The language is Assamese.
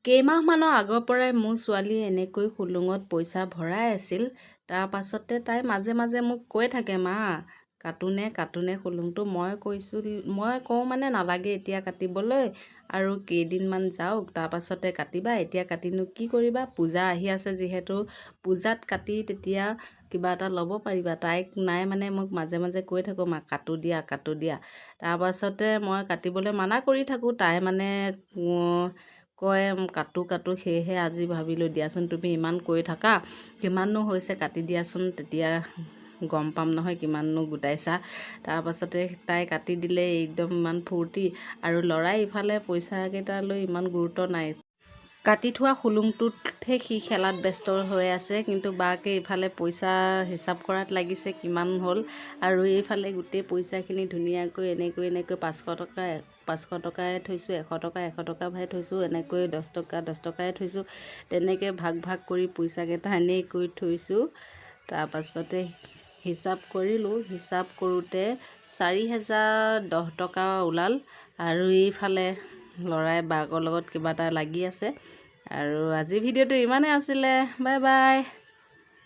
কেইমাহমানৰ আগৰ পৰাই মোৰ ছোৱালীয়ে এনেকৈ খুলুঙত পইচা ভৰাই আছিল। তাৰ পাছতে তাই মাজে মাজে মোক কৈ থাকে, মা কাটোনে খুলুংটো। মই কওঁ মানে নালাগে এতিয়া কাটিবলৈ, আৰু কেইদিনমান যাওক তাৰপাছতে কাটিবা, এতিয়া কাটিনো কি কৰিবা, পূজা আহি আছে যিহেতু, পূজাত কাটি তেতিয়া কিবা এটা ল'ব পাৰিবা। তাইক নাই মানে মোক মাজে মাজে কৈ থাকোঁ, মা কাটো দিয়া। তাৰপাছতে মই কাটিবলৈ মানা কৰি থাকোঁ। তাই মানে কয় কাটো, সেয়েহে আজি ভাবিলোঁ দিয়াচোন, তুমি ইমান কৈ থাকা, কিমাননো হৈছে কাটি দিয়াচোন, তেতিয়া গম পাম নহয় কিমাননো গোটাইছা। তাৰপাছতে তাই কাটি দিলে একদম ইমান ফূৰ্তি, আৰু ল'ৰাই ইফালে পইচাকেইটালৈ ইমান গুৰুত্ব নাই। কাটি থোৱা খুলুংটোতহে সি খেলাত ব্যস্ত হৈ আছে, কিন্তু বাকে ইফালে পইচা হিচাপ কৰাত লাগিছে কিমান হ'ল, আৰু এইফালে গোটেই পইচাখিনি ধুনীয়াকৈ এনেকৈ 500 টকাই থৈছোঁ, 100 টকা ভৰাই থৈছোঁ, এনেকৈ 10 টকাই থৈছোঁ, তেনেকৈ ভাগ কৰি পইচাকেইটা এনেকৈ থৈছোঁ। তাৰপাছতে হিচাপ কৰিলোঁ, হিচাপ কৰোঁতে 4010 টকা ওলাল, আৰু এইফালে ল'ৰাই বাকৰ লগত কিবা এটা লাগি আছে। আৰু আজি ভিডিঅ'টো ইমানেই আছিলে, বাই বাই।